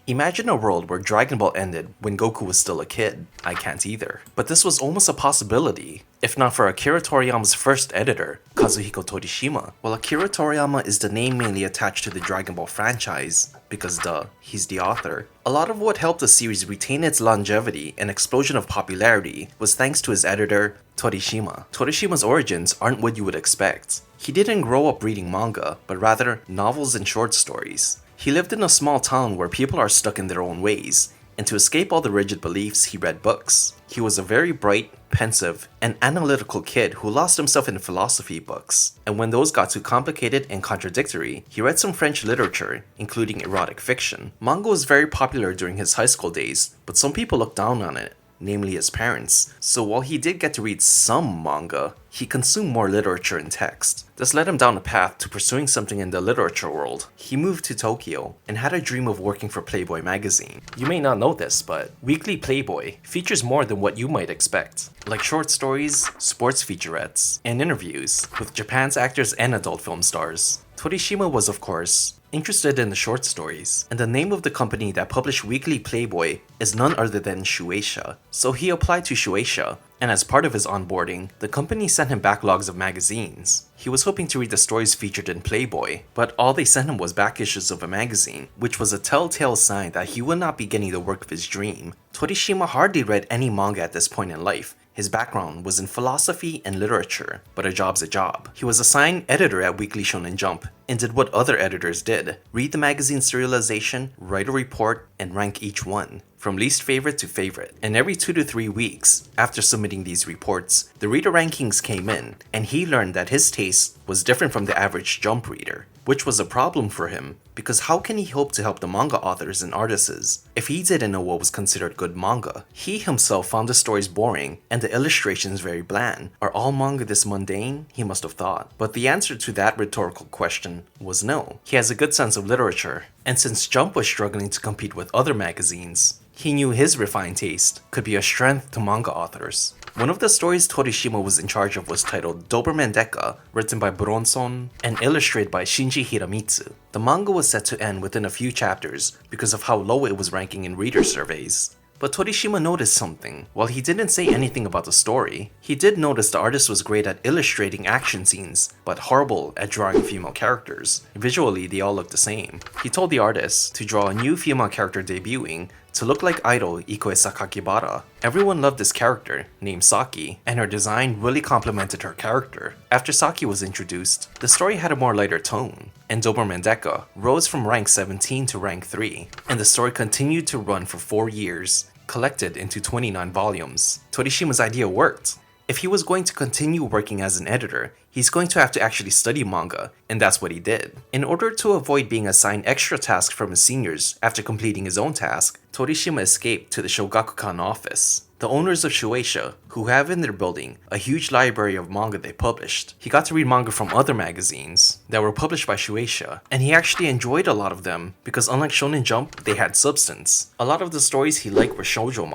Imagine a world where Dragon Ball ended when Goku was still a kid. I can't either. But this was almost a possibility, if not for Akira Toriyama's first editor, Kazuhiko Torishima. Well, Akira Toriyama is the name mainly attached to the Dragon Ball franchise, because duh, he's the author. A lot of what helped the series retain its longevity and explosion of popularity was thanks to his editor, Torishima. Torishima's origins aren't what you would expect. He didn't grow up reading manga, but rather novels and short stories. He lived in a small town where people are stuck in their own ways, and to escape all the rigid beliefs, he read books. He was a very bright, pensive, and analytical kid who lost himself in philosophy books, and when those got too complicated and contradictory, he read some French literature, including erotic fiction. Manga was very popular during his high school days, but some people looked down on it, namely his parents, so while he did get to read some manga, he consumed more literature and text. This led him down a path to pursuing something in the literature world. He moved to Tokyo and had a dream of working for Playboy magazine. You may not know this, but Weekly Playboy features more than what you might expect, like short stories, sports featurettes, and interviews with Japan's actors and adult film stars. Torishima was, of course, interested in the short stories, and the name of the company that published Weekly Playboy is none other than Shueisha. So he applied to Shueisha, and as part of his onboarding, the company sent him backlogs of magazines. He was hoping to read the stories featured in Playboy, but all they sent him was back issues of a magazine, which was a telltale sign that he would not be getting the work of his dream. Torishima hardly read any manga at this point in life. His background was in philosophy and literature, but a job's a job. He was assigned editor at Weekly Shonen Jump and did what other editors did: read the magazine's serialization, write a report, and rank each one, from least favorite to favorite. And every 2 to 3 weeks, after submitting these reports, the reader rankings came in, and he learned that his taste was different from the average Jump reader, which was a problem for him, because how can he hope to help the manga authors and artists if he didn't know what was considered good manga? He himself found the stories boring and the illustrations very bland. Are all manga this mundane? He must have thought. But the answer to that rhetorical question was no. He has a good sense of literature, and since Jump was struggling to compete with other magazines, he knew his refined taste could be a strength to manga authors. One of the stories Torishima was in charge of was titled Doberman Deka, written by Bronson and illustrated by Shinji Hiramitsu. The manga was set to end within a few chapters because of how low it was ranking in reader surveys. But Torishima noticed something. While he didn't say anything about the story, he did notice the artist was great at illustrating action scenes, but horrible at drawing female characters. Visually, they all looked the same. He told the artist to draw a new female character debuting to look like idol Ikoe Sakakibara. Everyone loved this character, named Saki, and her design really complemented her character. After Saki was introduced, the story had a more lighter tone, and Doberman Deka rose from rank 17 to rank 3, and the story continued to run for 4 years, collected into 29 volumes. Torishima's idea worked. If he was going to continue working as an editor, he's going to have to actually study manga, and that's what he did. In order to avoid being assigned extra tasks from his seniors after completing his own task, Torishima escaped to the Shogakukan office, the owners of Shueisha, who have in their building a huge library of manga they published. He got to read manga from other magazines that were published by Shueisha, and he actually enjoyed a lot of them because unlike Shonen Jump, they had substance. A lot of the stories he liked were shoujo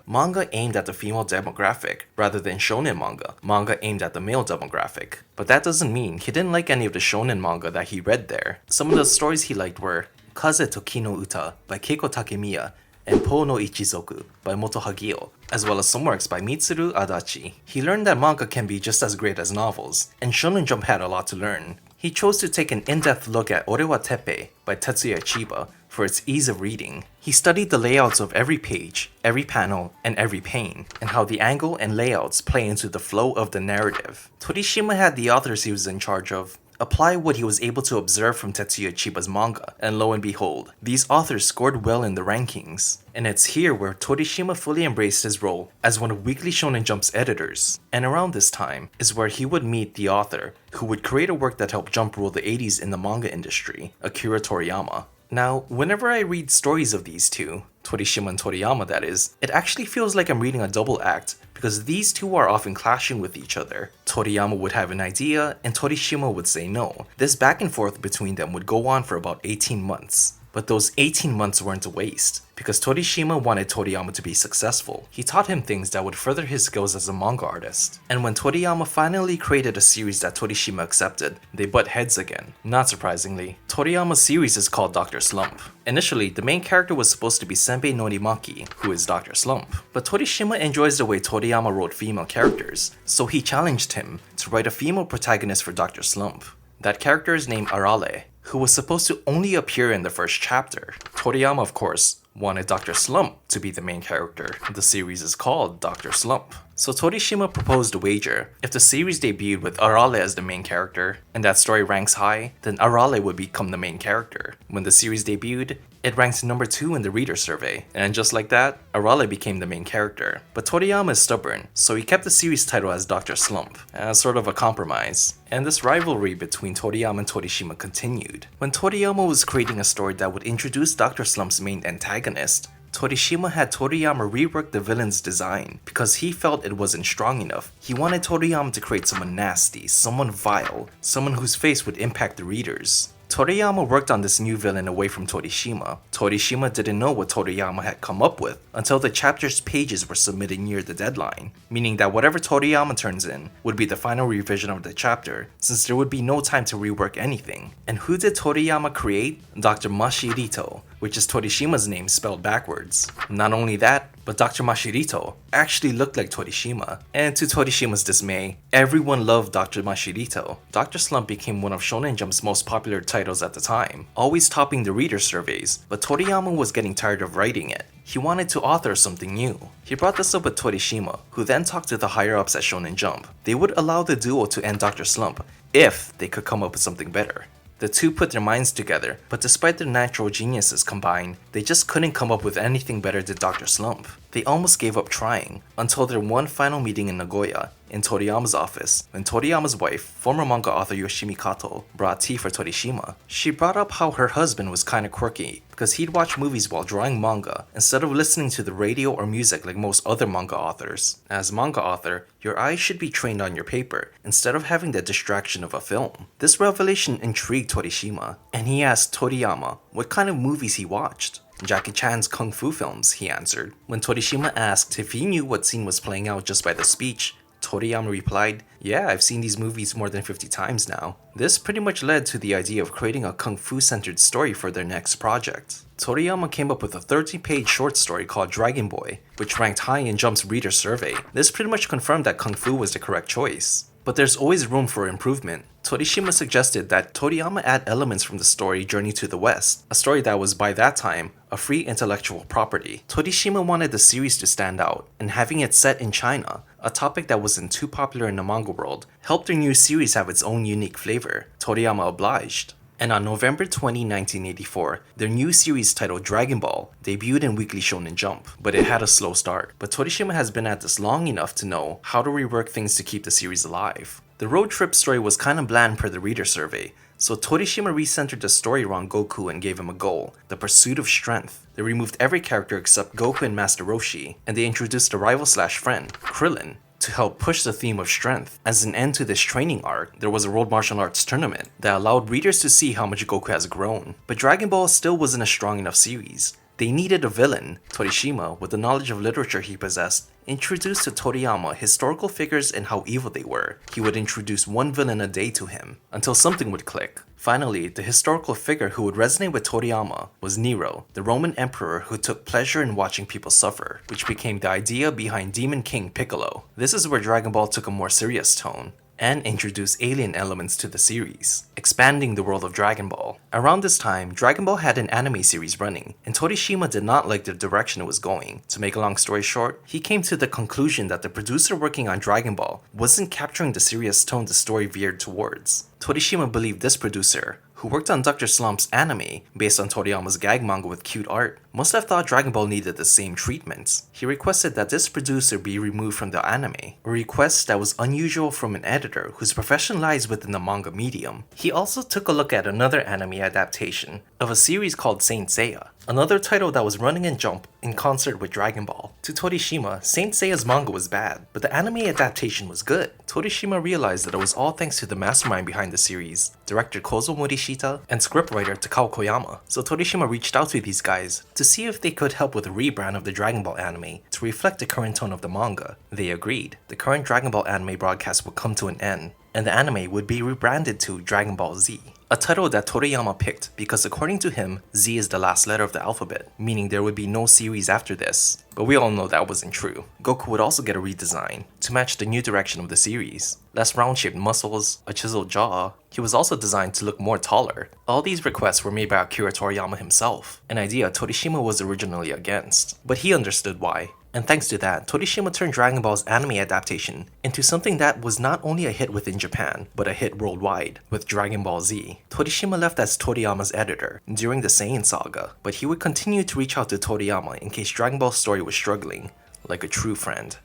manga aimed at the female demographic, rather than shonen manga aimed at the male demographic. But that doesn't mean he didn't like any of the shonen manga that he read there. Some of the stories he liked were Kaze to Ki no Uta by Keiko Takemiya and Po no Ichizoku by Moto Hagio, as well as some works by Mitsuru Adachi. He learned that manga can be just as great as novels, and Shonen Jump had a lot to learn. He chose to take an in-depth look at Ore wa Teppei by Tetsuya Chiba for its ease of reading. He studied the layouts of every page, every panel, and every pane, and how the angle and layouts play into the flow of the narrative. Torishima had the authors he was in charge of apply what he was able to observe from Tetsuya Chiba's manga, and lo and behold, these authors scored well in the rankings. And it's here where Torishima fully embraced his role as one of Weekly Shonen Jump's editors. And around this time is where he would meet the author who would create a work that helped Jump rule the 80s in the manga industry, Akira Toriyama. Now, whenever I read stories of these two, Torishima and Toriyama that is, it actually feels like I'm reading a double act because these two are often clashing with each other. Toriyama would have an idea and Torishima would say no. This back and forth between them would go on for about 18 months. But those 18 months weren't a waste, because Torishima wanted Toriyama to be successful. He taught him things that would further his skills as a manga artist. And when Toriyama finally created a series that Torishima accepted, they butt heads again. Not surprisingly, Toriyama's series is called Dr. Slump. Initially, the main character was supposed to be Senbei Norimaki, who is Dr. Slump. But Torishima enjoys the way Toriyama wrote female characters, so he challenged him to write a female protagonist for Dr. Slump. That character is named Arale, who was supposed to only appear in the first chapter. Toriyama, of course, wanted Dr. Slump to be the main character. The series is called Dr. Slump. So Torishima proposed a wager. If the series debuted with Arale as the main character, and that story ranks high, then Arale would become the main character. When the series debuted, it ranked number 2 in the reader survey, and just like that, Arale became the main character. But Toriyama is stubborn, so he kept the series title as Dr. Slump, as sort of a compromise. And this rivalry between Toriyama and Torishima continued. When Toriyama was creating a story that would introduce Dr. Slump's main antagonist, Torishima had Toriyama rework the villain's design because he felt it wasn't strong enough. He wanted Toriyama to create someone nasty, someone vile, someone whose face would impact the readers. Toriyama worked on this new villain away from Torishima. Torishima didn't know what Toriyama had come up with until the chapter's pages were submitted near the deadline, meaning that whatever Toriyama turns in would be the final revision of the chapter, since there would be no time to rework anything. And who did Toriyama create? Dr. Mashirito, which is Torishima's name spelled backwards. Not only that, but Dr. Mashirito actually looked like Torishima, and to Torishima's dismay, everyone loved Dr. Mashirito. Dr. Slump became one of Shonen Jump's most popular titles at the time, always topping the reader surveys, but Toriyama was getting tired of writing it. He wanted to author something new. He brought this up with Torishima, who then talked to the higher-ups at Shonen Jump. They would allow the duo to end Dr. Slump if they could come up with something better. The two put their minds together, but despite their natural geniuses combined, they just couldn't come up with anything better than Dr. Slump. They almost gave up trying, until their one final meeting in Nagoya, in Toriyama's office, when Toriyama's wife, former manga author Yoshimi Kato, brought tea for Torishima. She brought up how her husband was kinda quirky, because he'd watch movies while drawing manga, instead of listening to the radio or music like most other manga authors. As manga author, your eyes should be trained on your paper, instead of having the distraction of a film. This revelation intrigued Torishima, and he asked Toriyama what kind of movies he watched. Jackie Chan's kung fu films, he answered. When Torishima asked if he knew what scene was playing out just by the speech, Toriyama replied, "Yeah, I've seen these movies more than 50 times now." This pretty much led to the idea of creating a kung fu-centered story for their next project. Toriyama came up with a 13-page short story called Dragon Boy, which ranked high in Jump's reader survey. This pretty much confirmed that kung fu was the correct choice. But there's always room for improvement. Torishima suggested that Toriyama add elements from the story Journey to the West, a story that was by that time a free intellectual property. Torishima wanted the series to stand out, and having it set in China, a topic that wasn't too popular in the manga world, helped their new series have its own unique flavor. Toriyama obliged. And on November 20, 1984, their new series titled Dragon Ball debuted in Weekly Shonen Jump, but it had a slow start. But Torishima has been at this long enough to know how to rework things to keep the series alive. The road trip story was kinda bland per the reader survey, so Torishima recentered the story around Goku and gave him a goal, the pursuit of strength. They removed every character except Goku and Master Roshi, and they introduced a rival/friend, Krillin, to help push the theme of strength. As an end to this training arc, there was a World Martial Arts tournament that allowed readers to see how much Goku has grown. But Dragon Ball still wasn't a strong enough series. They needed a villain. Torishima, with the knowledge of literature he possessed, introduced to Toriyama historical figures and how evil they were. He would introduce one villain a day to him, until something would click. Finally, the historical figure who would resonate with Toriyama was Nero, the Roman emperor who took pleasure in watching people suffer, which became the idea behind Demon King Piccolo. This is where Dragon Ball took a more serious tone, and introduce alien elements to the series, expanding the world of Dragon Ball. Around this time, Dragon Ball had an anime series running, and Torishima did not like the direction it was going. To make a long story short, he came to the conclusion that the producer working on Dragon Ball wasn't capturing the serious tone the story veered towards. Torishima believed this producer, who worked on Dr. Slump's anime based on Toriyama's gag manga with cute art, must have thought Dragon Ball needed the same treatment. He requested that this producer be removed from the anime, a request that was unusual from an editor whose profession lies within the manga medium. He also took a look at another anime adaptation of a series called Saint Seiya. Another title that was running in Jump in concert with Dragon Ball. To Torishima, Saint Seiya's manga was bad, but the anime adaptation was good. Torishima realized that it was all thanks to the mastermind behind the series, director Kozo Morishita and scriptwriter Takao Koyama. So Torishima reached out to these guys to see if they could help with a rebrand of the Dragon Ball anime to reflect the current tone of the manga. They agreed. The current Dragon Ball anime broadcast would come to an end, and the anime would be rebranded to Dragon Ball Z. A title that Toriyama picked because according to him, Z is the last letter of the alphabet, meaning there would be no series after this. But we all know that wasn't true. Goku would also get a redesign to match the new direction of the series. Less round-shaped muscles, a chiseled jaw. He was also designed to look more taller. All these requests were made by Akira Toriyama himself, an idea Torishima was originally against. But he understood why. And thanks to that, Torishima turned Dragon Ball's anime adaptation into something that was not only a hit within Japan, but a hit worldwide, with Dragon Ball Z. Torishima left as Toriyama's editor during the Saiyan saga, but he would continue to reach out to Toriyama in case Dragon Ball's story was struggling, like a true friend.